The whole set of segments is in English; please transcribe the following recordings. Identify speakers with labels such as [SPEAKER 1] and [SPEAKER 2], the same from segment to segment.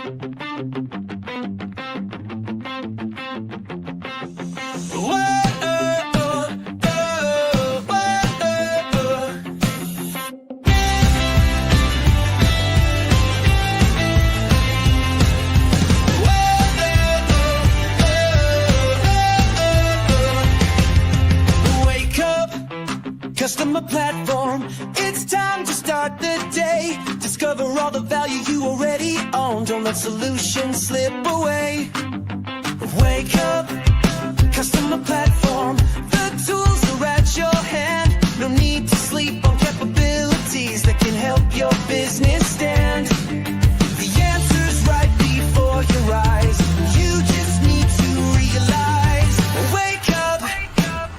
[SPEAKER 1] Customer platform, it's time to start the day. Discover all the value you already own. Don't let solutions slip away. Wake up, customer platform. The tools are at your hand. No need to sleep on capabilities that can help your business stand. The answer's right before your eyes. You just need to realize. Wake up,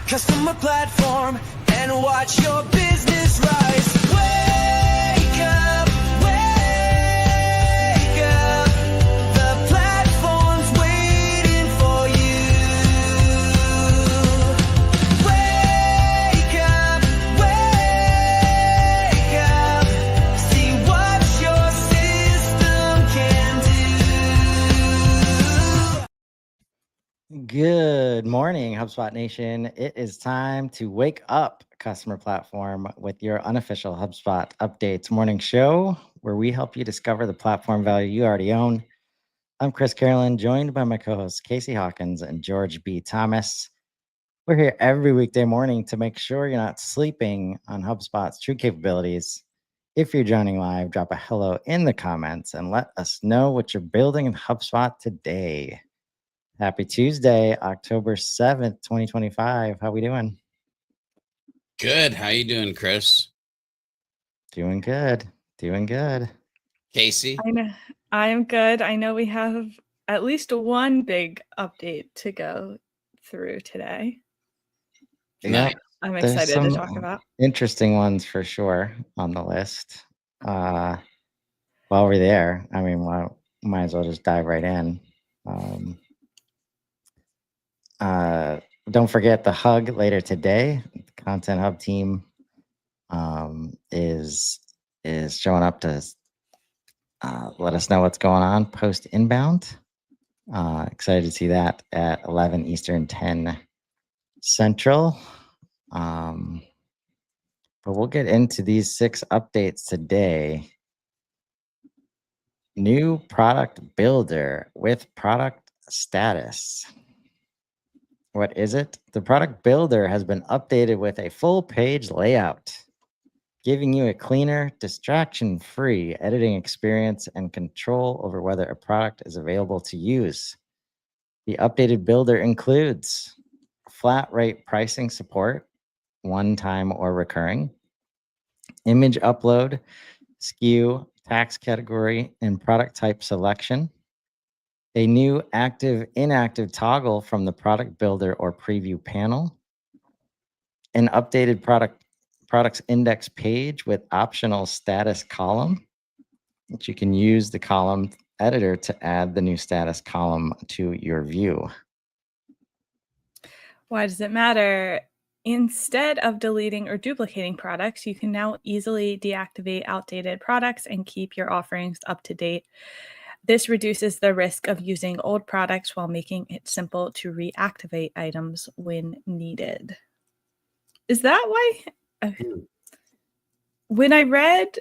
[SPEAKER 1] customer platform. And watch your business rise. Wake up, wake up. The platform's waiting for you. Wake up, wake up. See what your system can do.
[SPEAKER 2] Good morning, HubSpot Nation. It is time to wake up, customer platform, with your unofficial HubSpot updates morning show, where we help you discover the platform value you already own. I'm Chris Carolan, joined by my co-hosts Casey Hawkins and George B. Thomas. We're here every weekday morning to make sure you're not sleeping on HubSpot's true capabilities. If you're joining live, drop a hello in the comments and let us know what you're building in HubSpot today. Happy Tuesday, October 7th, 2025. How we doing?
[SPEAKER 3] Good. How you doing, Chris?
[SPEAKER 2] Doing good. Doing good.
[SPEAKER 3] Casey?
[SPEAKER 4] I am good. I know we have at least one big update to go through today.
[SPEAKER 2] Yeah,
[SPEAKER 4] I'm excited to talk about.
[SPEAKER 2] Interesting ones for sure on the list. While we're there, I mean, might as well just dive right in. Don't forget the hug later today. The Content Hub team is showing up to let us know what's going on post inbound. Excited to see that at 11 Eastern, 10 Central. But we'll get into these 6 updates today. New product builder with product status. What is it? The product builder has been updated with a full page layout, giving you a cleaner, distraction-free editing experience and control over whether a product is available to use. The updated builder includes flat rate pricing support, one-time or recurring, image upload, SKU, tax category, and product type selection, a new active-inactive toggle from the product builder or preview panel, an updated products index page with optional status column, which you can use the column editor to add the new status column to your view.
[SPEAKER 4] Why does it matter? Instead of deleting or duplicating products, you can now easily deactivate outdated products and keep your offerings up to date. This reduces the risk of using old products while making it simple to reactivate items when needed. Is that why? When I read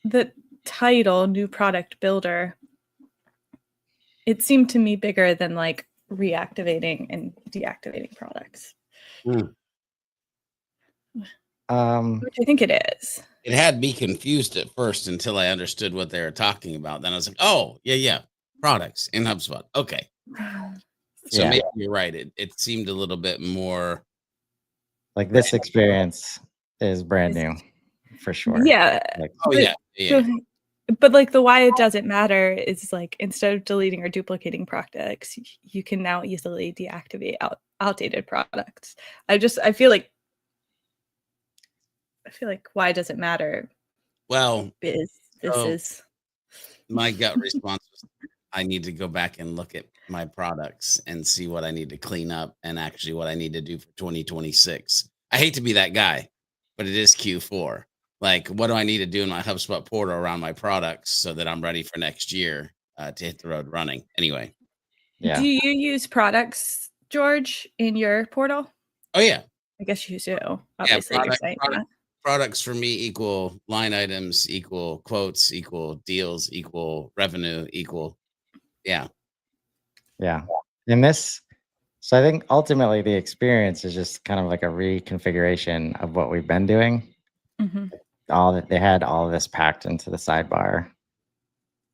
[SPEAKER 4] the title, New Product Builder, it seemed to me bigger than like reactivating and deactivating products. Which I think it is.
[SPEAKER 3] It had me confused at first until I understood what they were talking about. Then I was like, oh, yeah. Products in HubSpot. Okay. So maybe you're right. It seemed a little bit more
[SPEAKER 2] like this experience is brand new for sure.
[SPEAKER 4] Yeah.
[SPEAKER 2] Like,
[SPEAKER 4] But like the why it doesn't matter is like instead of deleting or duplicating products, you can now easily deactivate outdated products. I feel like why does it matter?
[SPEAKER 3] Well,
[SPEAKER 4] is
[SPEAKER 3] my gut response was I need to go back and look at my products and see what I need to clean up and actually what I need to do for 2026. I hate to be that guy, but it is Q4. Like, what do I need to do in my HubSpot portal around my products so that I'm ready for next year to hit the road running? Anyway.
[SPEAKER 2] Yeah.
[SPEAKER 4] Do you use products, George, in your portal?
[SPEAKER 3] Oh, yeah.
[SPEAKER 4] I guess you do.
[SPEAKER 3] Yeah.
[SPEAKER 4] Obviously, you're saying that.
[SPEAKER 3] Products for me equal line items, equal quotes, equal deals, equal revenue, equal. Yeah.
[SPEAKER 2] Yeah. And so I think ultimately the experience is just kind of like a reconfiguration of what we've been doing.
[SPEAKER 4] Mhm.
[SPEAKER 2] They had all of this packed into the sidebar,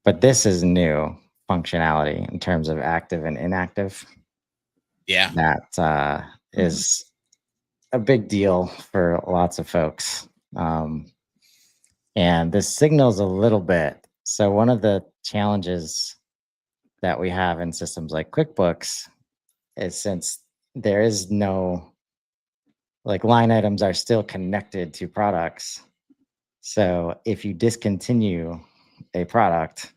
[SPEAKER 2] but this is new functionality in terms of active and inactive.
[SPEAKER 3] Yeah.
[SPEAKER 2] That is a big deal for lots of folks. And this signals a little bit. So one of the challenges that we have in systems like QuickBooks is, since there is no, like, line items are still connected to products. So if you discontinue a product,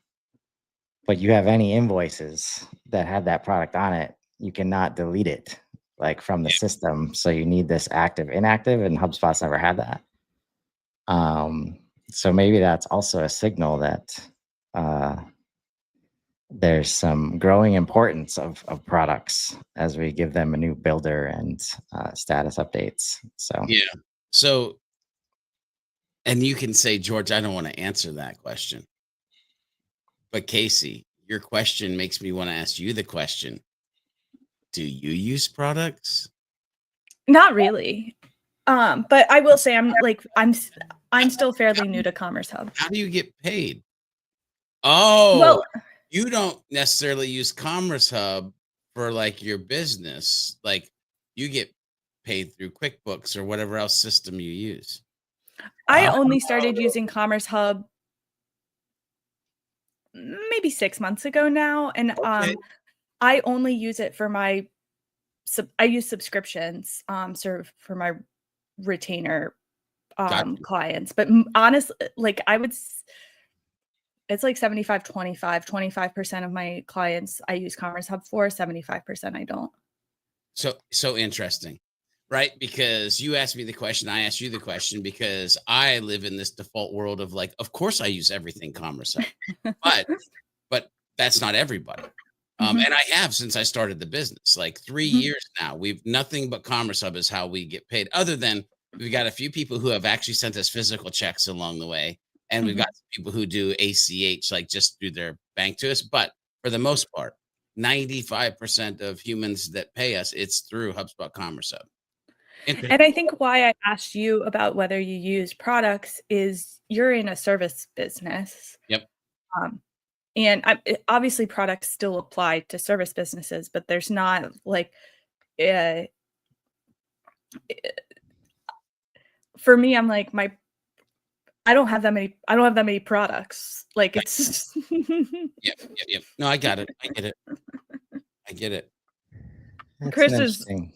[SPEAKER 2] but you have any invoices that had that product on it, you cannot delete it, like, from the system. So you need this active inactive, and HubSpot's never had that. So maybe that's also a signal that there's some growing importance of products as we give them a new builder and status updates. So
[SPEAKER 3] Yeah. So, and you can say, George, I don't want to answer that question. But Casey, your question makes me want to ask you the question. Do you use products?
[SPEAKER 4] Not really. But I will say I'm still fairly new to Commerce Hub.
[SPEAKER 3] How do you get paid? Oh,
[SPEAKER 4] Well,
[SPEAKER 3] you don't necessarily use Commerce Hub for like your business. Like, you get paid through QuickBooks or whatever else system you use.
[SPEAKER 4] I only started using Commerce Hub maybe 6 months ago now, and
[SPEAKER 3] Okay.
[SPEAKER 4] I only use it for my I use subscriptions sort of for my retainer
[SPEAKER 3] Gotcha.
[SPEAKER 4] clients. But honestly, like it's like 75 25% of my clients I use Commerce Hub for, 75% I don't.
[SPEAKER 3] So interesting, right? Because you asked me the question, I asked you the question, because I live in this default world of like, of course I use everything Commerce Hub, but that's not everybody.
[SPEAKER 4] Mhm.
[SPEAKER 3] And I have since I started the business, like 3
[SPEAKER 4] Mhm.
[SPEAKER 3] years now. We've nothing but Commerce Hub is how we get paid. Other than we've got a few people who have actually sent us physical checks along the way, and we've
[SPEAKER 4] Mhm.
[SPEAKER 3] got some people who do ACH, like just through their bank to us. But for the most part, 95% of humans that pay us, it's through HubSpot Commerce Hub. Interesting.
[SPEAKER 4] And I think why I asked you about whether you use products is you're in a service business.
[SPEAKER 3] Yep.
[SPEAKER 4] And obviously products still apply to service businesses, but there's not like uh, for me, I'm like I don't have that many products. Like
[SPEAKER 3] Right.
[SPEAKER 4] it's
[SPEAKER 3] Yep. No, I got it. I get it. I get it.
[SPEAKER 2] it's an
[SPEAKER 4] Chris is
[SPEAKER 2] interesting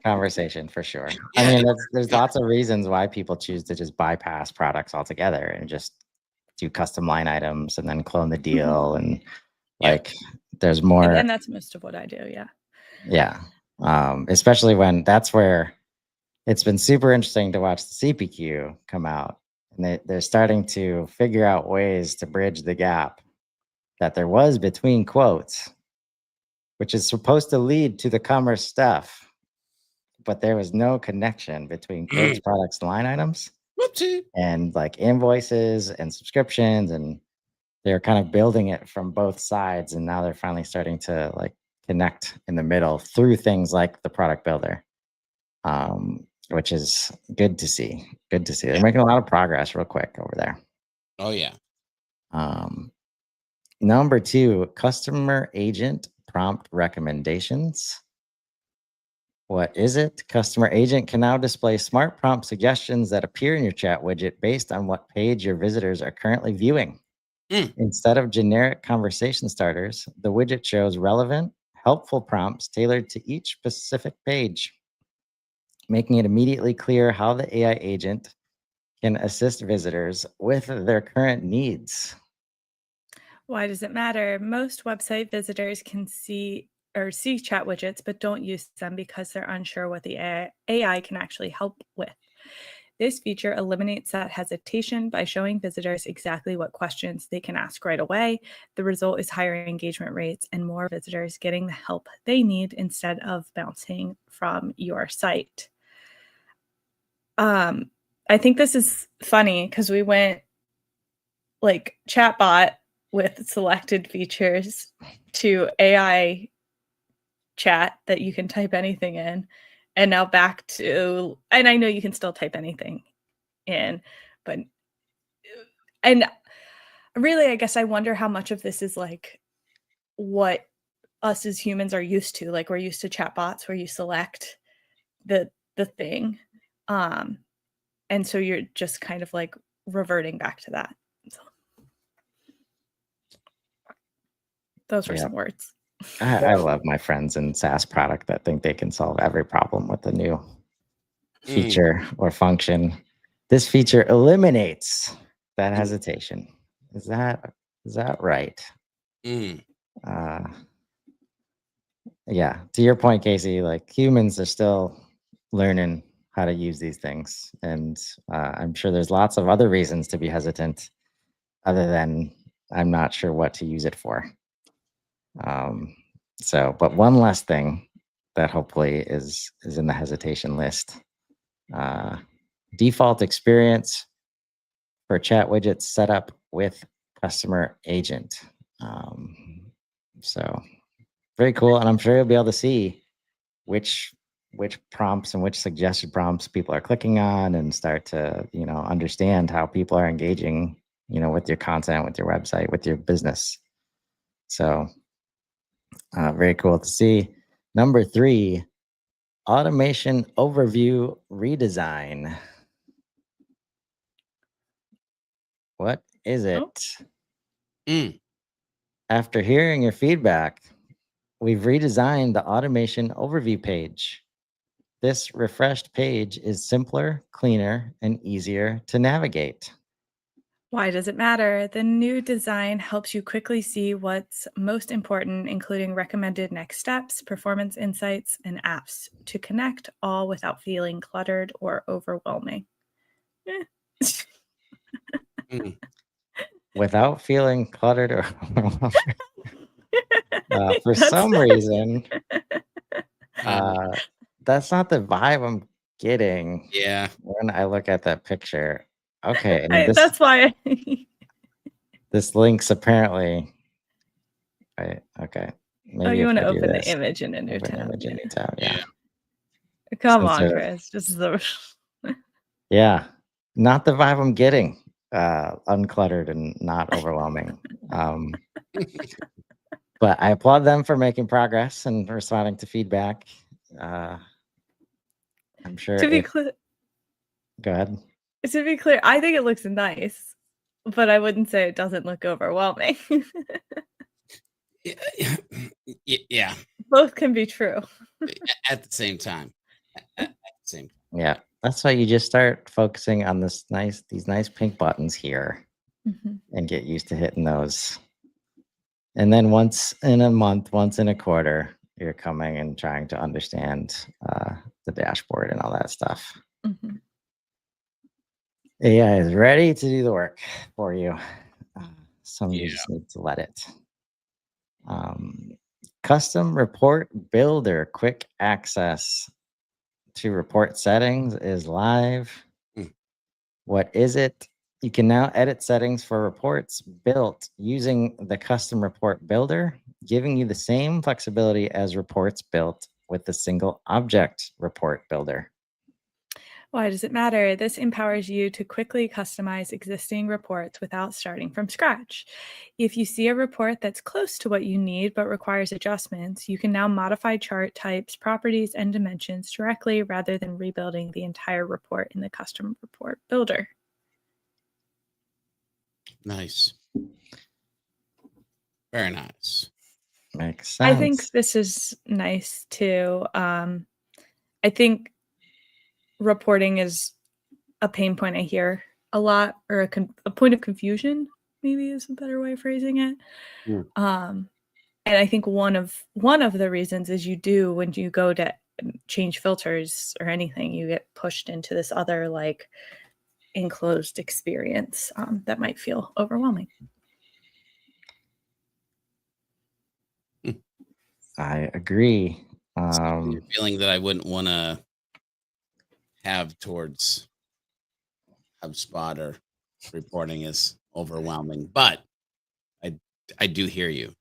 [SPEAKER 2] conversation for sure.
[SPEAKER 3] Yeah.
[SPEAKER 2] I mean, there's lots of reasons why people choose to just bypass products altogether and just do custom line items and then clone the deal. And
[SPEAKER 3] Yeah.
[SPEAKER 2] like, there's more.
[SPEAKER 4] and that's most of what I do. Yeah.
[SPEAKER 2] Yeah. Especially when that's where it's been super interesting to watch the CPQ come out, and they're starting to figure out ways to bridge the gap that there was between quotes, which is supposed to lead to the commerce stuff, but there was no connection between quotes, products, and line items,
[SPEAKER 3] Whoopsie.
[SPEAKER 2] and like invoices and subscriptions, and they're kind of building it from both sides, and now they're finally starting to like connect in the middle through things like the product builder, which is good to see. Good to see. They're making a lot of progress real quick over there.
[SPEAKER 3] Oh yeah.
[SPEAKER 2] Number 2, customer agent prompt recommendations. What is it? Customer agent can now display smart prompt suggestions that appear in your chat widget based on what page your visitors are currently viewing. Instead of generic conversation starters, the widget shows relevant, helpful prompts tailored to each specific page, making it immediately clear how the AI agent can assist visitors with their current needs.
[SPEAKER 4] Why does it matter? Most website visitors can see chat widgets, but don't use them because they're unsure what the AI can actually help with. This feature eliminates that hesitation by showing visitors exactly what questions they can ask right away. The result is higher engagement rates and more visitors getting the help they need instead of bouncing from your site. I think this is funny because we went like chatbot with selected features to AI chat that you can type anything in, and now back to, and I know you can still type anything in, but, and really, I guess I wonder how much of this is like what us as humans are used to. Like, we're used to chatbots where you select the thing. And so you're just kind of like reverting back to that. So, those were some words.
[SPEAKER 2] I love my friends in SaaS product that think they can solve every problem with a new feature or function. This feature eliminates that hesitation. Is that right? Yeah, to your point, Casey, like humans are still learning how to use these things, and I'm sure there's lots of other reasons to be hesitant other than I'm not sure what to use it for. But one last thing that hopefully is in the hesitation list. Default experience for chat widgets set up with customer agent. So very cool. And I'm sure you'll be able to see which prompts and which suggested prompts people are clicking on and start to, understand how people are engaging, with your content, with your website, with your business. So very cool to see. Number 3, automation overview redesign. What is it? After hearing your feedback, we've redesigned the automation overview page. This refreshed page is simpler, cleaner, and easier to navigate.
[SPEAKER 4] Why does it matter? The new design helps you quickly see what's most important, including recommended next steps, performance insights, and apps to connect, all without feeling cluttered or overwhelming.
[SPEAKER 2] Without feeling cluttered or overwhelming. For some reason, that's not the vibe I'm getting.
[SPEAKER 3] Yeah.
[SPEAKER 2] When I look at that picture. Okay.
[SPEAKER 4] That's why.
[SPEAKER 2] This link's apparently. Okay. Maybe
[SPEAKER 4] you want to open the image in a new tab.
[SPEAKER 2] Yeah.
[SPEAKER 4] Come on, Chris. Just
[SPEAKER 2] yeah. Not the vibe I'm getting. Uncluttered and not overwhelming. But I applaud them for making progress and responding to feedback. I'm sure.
[SPEAKER 4] To be clear,
[SPEAKER 2] go ahead.
[SPEAKER 4] To be clear, I think it looks nice, but I wouldn't say it doesn't look overwhelming.
[SPEAKER 3] Yeah.
[SPEAKER 4] Both can be true.
[SPEAKER 3] At the same time.
[SPEAKER 2] Yeah. That's why you just start focusing on these nice pink buttons here and get used to hitting those. And then once in a month, once in a quarter, you're coming and trying to understand the dashboard and all that stuff. AI is ready to do the work for you. You just need to let it. Custom report builder quick access to report settings is live. What is it? You can now edit settings for reports built using the custom report builder, giving you the same flexibility as reports built with the single object report builder.
[SPEAKER 4] Why does it matter? This empowers you to quickly customize existing reports without starting from scratch. If you see a report that's close to what you need but requires adjustments, you can now modify chart types, properties, and dimensions directly rather than rebuilding the entire report in the custom report builder.
[SPEAKER 3] Nice. Very nice.
[SPEAKER 2] Makes sense.
[SPEAKER 4] I think this is nice too. I think reporting is a pain point I hear a lot, or a point of confusion, maybe is a better way of phrasing it. And I think one of the reasons is when you go to change filters or anything, you get pushed into this other like enclosed experience that might feel overwhelming.
[SPEAKER 2] I agree.
[SPEAKER 3] Your feeling that I wouldn't want to have towards HubSpot or reporting is overwhelming, but I do hear you.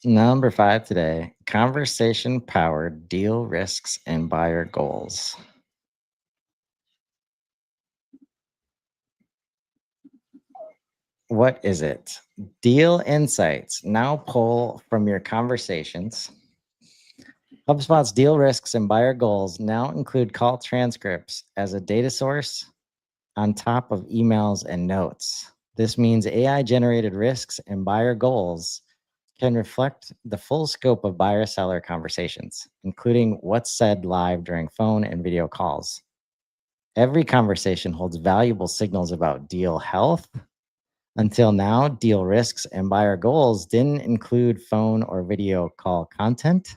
[SPEAKER 2] Number 5 today, conversation powered deal risks and buyer goals. What is it? Deal insights now pull from your conversations. HubSpot's deal risks and buyer goals now include call transcripts as a data source on top of emails and notes. This means AI generated risks and buyer goals can reflect the full scope of buyer seller conversations, including what's said live during phone and video calls. Every conversation holds valuable signals about deal health. Until now, deal risks and buyer goals didn't include phone or video call content,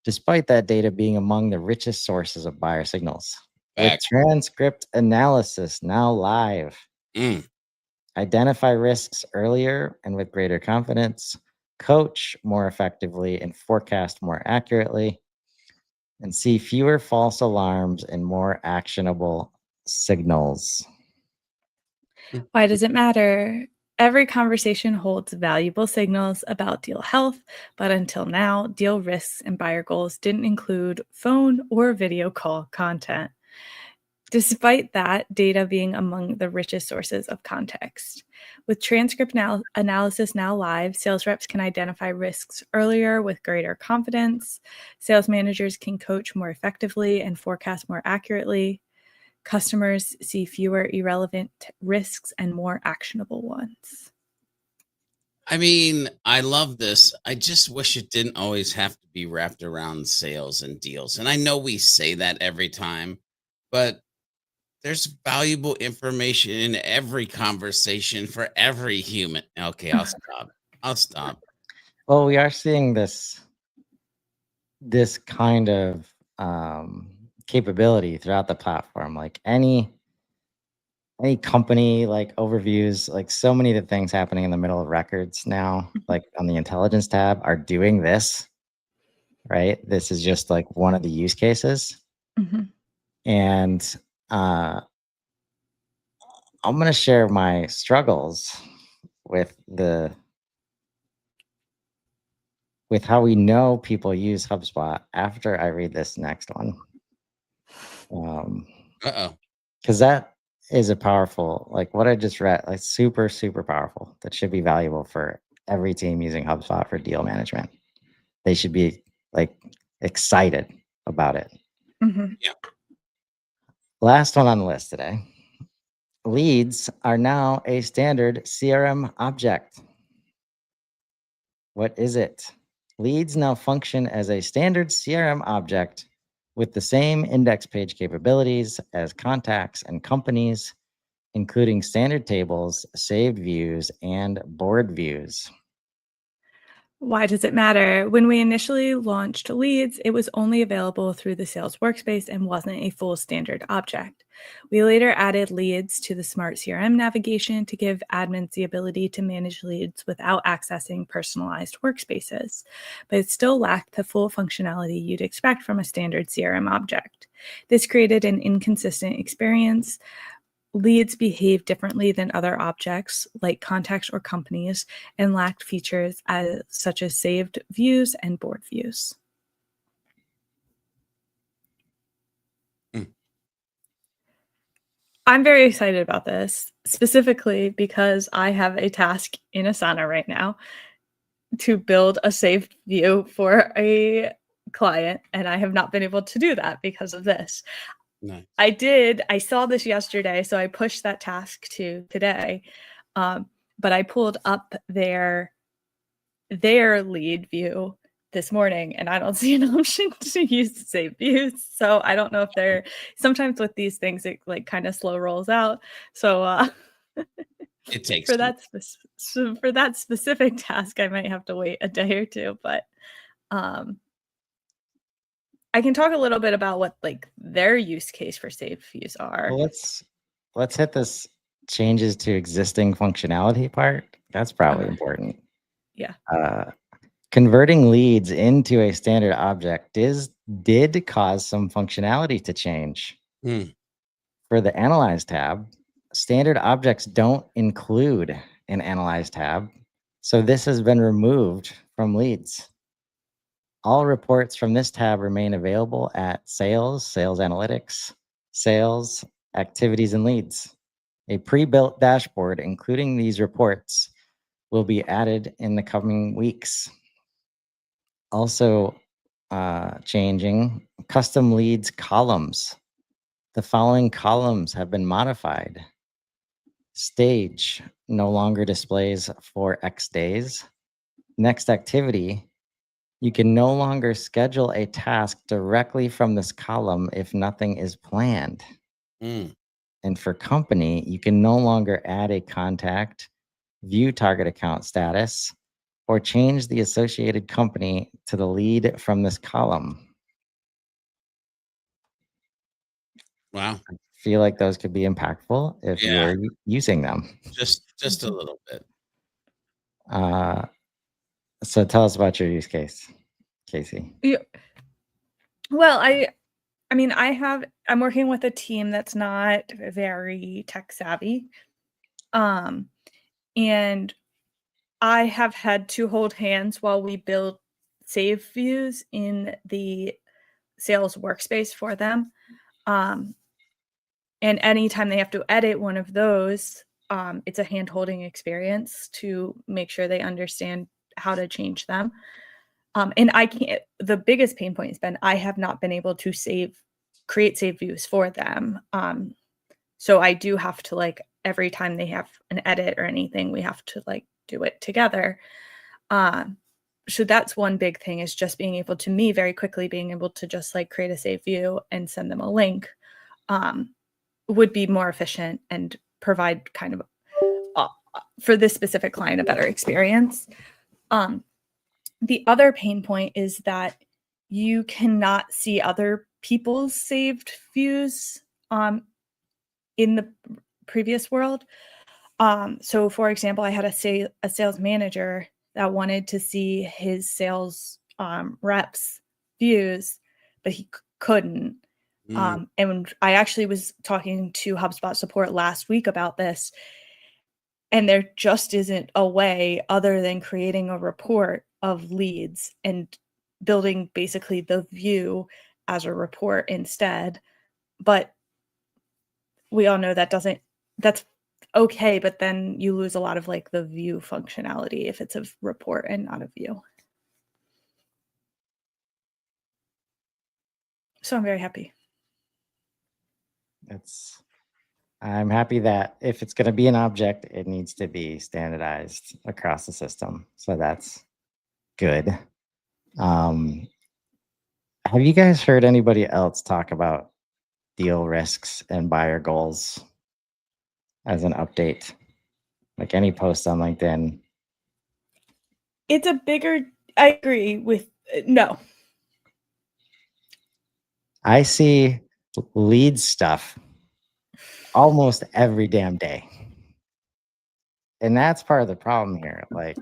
[SPEAKER 2] despite that data being among the richest sources of buyer signals. With transcript analysis now live, identify risks earlier and with greater confidence, coach more effectively and forecast more accurately, and see fewer false alarms and more actionable signals.
[SPEAKER 4] Why does it matter? Every conversation holds valuable signals about deal health, but until now, deal risks and buyer goals didn't include phone or video call content. Despite that data being among the richest sources of context. With transcript analysis now live, sales reps can identify risks earlier with greater confidence. Sales managers can coach more effectively and forecast more accurately. Customers see fewer irrelevant risks and more actionable ones.
[SPEAKER 3] I mean, I love this. I just wish it didn't always have to be wrapped around sales and deals. And I know we say that every time, but there's valuable information in every conversation for every human. Okay, I'll stop.
[SPEAKER 2] Well, we are seeing this kind of capability throughout the platform. Like any company like overviews, like so many of the things happening in the middle of records now, like on the intelligence tab, are doing this, right? This is just like one of the use cases. And I'm going to share my struggles with how we know people use HubSpot after I read this next one. Because that is a powerful, like what I just read, like super, super powerful. That should be valuable for every team using HubSpot for deal management. They should be like excited about it.
[SPEAKER 3] Yeah.
[SPEAKER 2] Last one on the list today. Leads are now a standard CRM object. What is it? Leads now function as a standard CRM object with the same index page capabilities as contacts and companies, including standard tables, saved views, and board views.
[SPEAKER 4] Why does it matter? When we initially launched Leads, it was only available through the sales workspace and wasn't a full standard object. We later added Leads to the Smart CRM navigation to give admins the ability to manage leads without accessing personalized workspaces, but it still lacked the full functionality you'd expect from a standard CRM object. This created an inconsistent experience. Leads behave differently than other objects like contacts or companies and lacked features such as saved views and board views. I'm very excited about this, specifically because I have a task in Asana right now to build a saved view for a client, and I have not been able to do that because of this.
[SPEAKER 3] Nice.
[SPEAKER 4] I saw this yesterday, so I pushed that task to today. But I pulled up their lead view this morning, and I don't see an option to use the save views. So I don't know if they're sometimes with these things it like kind of slow rolls out. So
[SPEAKER 3] it takes
[SPEAKER 4] for that specific task, I might have to wait a day or two. But I can talk a little bit about what like their use case for save views are.
[SPEAKER 2] Well, let's hit this changes to existing functionality part. That's probably
[SPEAKER 4] Okay.
[SPEAKER 2] important.
[SPEAKER 4] Yeah.
[SPEAKER 2] Converting leads into a standard object did cause some functionality to change.
[SPEAKER 3] Hmm.
[SPEAKER 2] For the Analyze tab, standard objects don't include an Analyze tab, so this has been removed from leads. All reports from this tab remain available at Sales, Sales Analytics, Sales, Activities, and Leads. A pre-built dashboard, including these reports, will be added in the coming weeks. Also changing, custom leads columns. The following columns have been modified. Stage no longer displays for X days. Next activity, you can no longer schedule a task directly from this column if nothing is planned.
[SPEAKER 3] Hmm.
[SPEAKER 2] And for company, you can no longer add a contact, view target account status, or change the associated company to the lead from this column.
[SPEAKER 3] Wow.
[SPEAKER 2] I feel like those could be impactful if you
[SPEAKER 3] Yeah.
[SPEAKER 2] are using them.
[SPEAKER 3] Just a little bit.
[SPEAKER 2] So tell us about your use case, Casey.
[SPEAKER 4] Yeah. Well, I mean, I'm working with a team that's not very tech savvy. And I have had to hold hands while we build save views in the sales workspace for them. And anytime they have to edit one of those, it's a hand-holding experience to make sure they understand how to change them. And the biggest pain point has been I have not been able to create save views for them. So I do have to like every time they have an edit or anything, we have to like do it together. So that's one big thing, is just being able to very quickly being able to just like create a save view and send them a link would be more efficient and provide kind of for this specific client a better experience. The other pain point is that you cannot see other people's saved views in the previous world. So for example, I had a sales manager that wanted to see his sales reps views, but he couldn't. And I actually was talking to HubSpot support last week about this, and there just isn't a way other than creating a report of leads and building basically the view as a report instead. But we all know that's okay, but then you lose a lot of like the view functionality if it's a report and not a view. So I'm very happy.
[SPEAKER 2] I'm happy that if it's going to be an object, it needs to be standardized across the system. So that's good. Have you guys heard anybody else talk about deal risks and buyer goals as an update? Like any post on LinkedIn?
[SPEAKER 4] It's a bigger, I agree with, no.
[SPEAKER 2] I see lead stuff almost every damn day. And that's part of the problem here. Like,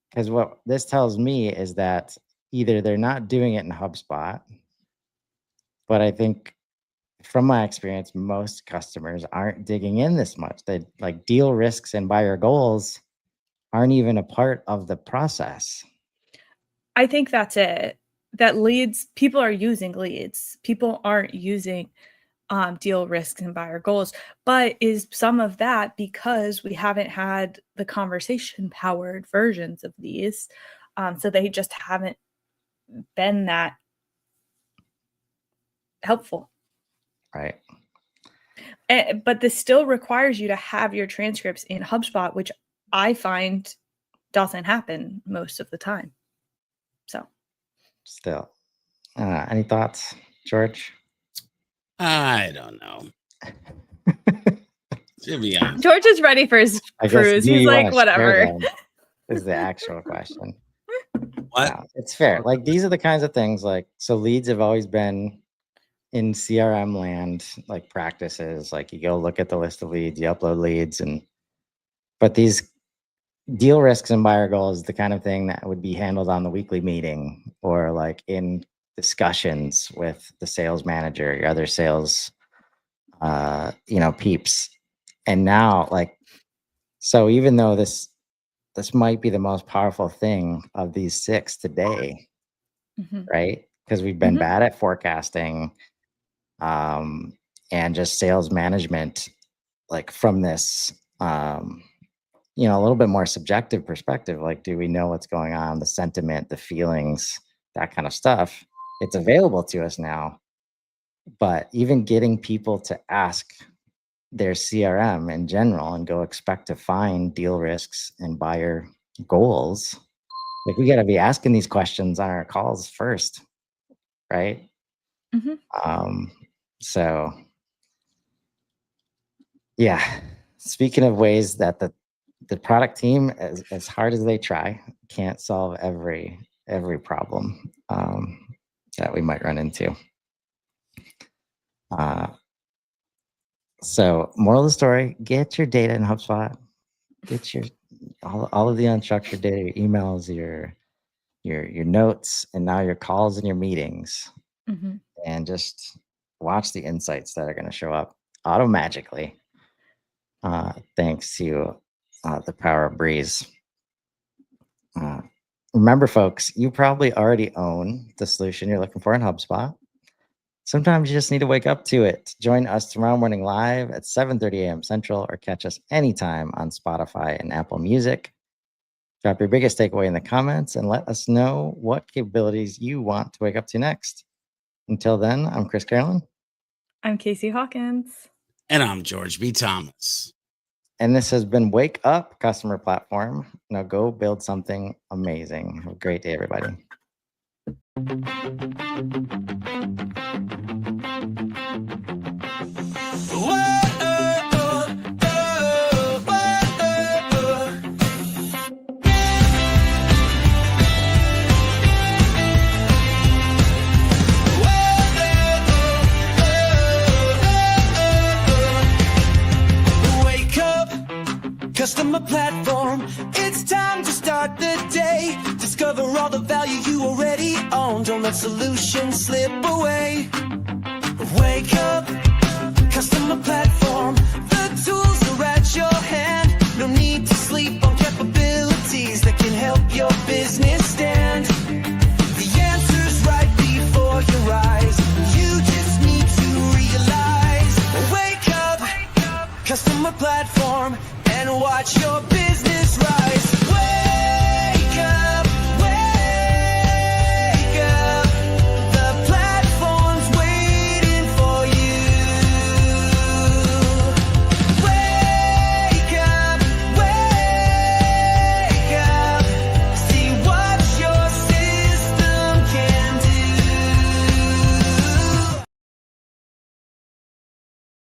[SPEAKER 2] because what this tells me is that either they're not doing it in HubSpot, but I think from my experience, most customers aren't digging in this much. They like deal risks and buyer goals aren't even a part of the process.
[SPEAKER 4] I think that's it. That leads, people are using leads. People aren't using deal risks and buyer goals, but is some of that because we haven't had the conversation powered versions of these. So they just haven't been that helpful.
[SPEAKER 2] Right.
[SPEAKER 4] But this still requires you to have your transcripts in HubSpot, which I find doesn't happen most of the time. So
[SPEAKER 2] Still, any thoughts, George?
[SPEAKER 3] I don't know. To be honest,
[SPEAKER 4] George is ready for his cruise. He's like, whatever.
[SPEAKER 2] Is the actual question.
[SPEAKER 3] What?
[SPEAKER 2] No, it's fair. Like these are the kinds of things like, so leads have always been in CRM land, like practices, like you go look at the list of leads, you upload leads, but these deal risks and buyer goals is the kind of thing that would be handled on the weekly meeting or like in discussions with the sales manager, your other sales, peeps. And now like, so even though this might be the most powerful thing of these 6 today, right? Because we've been bad at forecasting and just sales management, like from this, a little bit more subjective perspective. Like, do we know what's going on? The sentiment, the feelings, that kind of stuff. It's available to us now. But even getting people to ask their CRM in general and go expect to find deal risks and buyer goals, like we got to be asking these questions on our calls first, right? So yeah, speaking of ways that the product team, as hard as they try, can't solve every problem that we might run into. So moral of the story, get your data in HubSpot, get your all of the unstructured data, your emails, your notes, and now your calls and your meetings, and just watch the insights that are going to show up automatically thanks to the power of Breeze. Remember, folks, you probably already own the solution you're looking for in HubSpot. Sometimes you just need to wake up to it. Join us tomorrow morning live at 7:30 a.m. Central, or catch us anytime on Spotify and Apple Music. Drop your biggest takeaway in the comments and let us know what capabilities you want to wake up to next. Until then, I'm Chris Carolan.
[SPEAKER 4] I'm Casey Hawkins.
[SPEAKER 3] And I'm George B. Thomas.
[SPEAKER 2] And this has been Wake Up Customer Platform. Now go build something amazing. Have a great day, everybody.
[SPEAKER 1] Customer platform, it's time to start the day. Discover all the value you already own. Don't let solutions slip away. Wake up, customer platform. The tools are at your hand. No need to sleep on capabilities that can help your business stand. The answer's right before your eyes. You just need to realize. Wake up, customer platform, and watch your business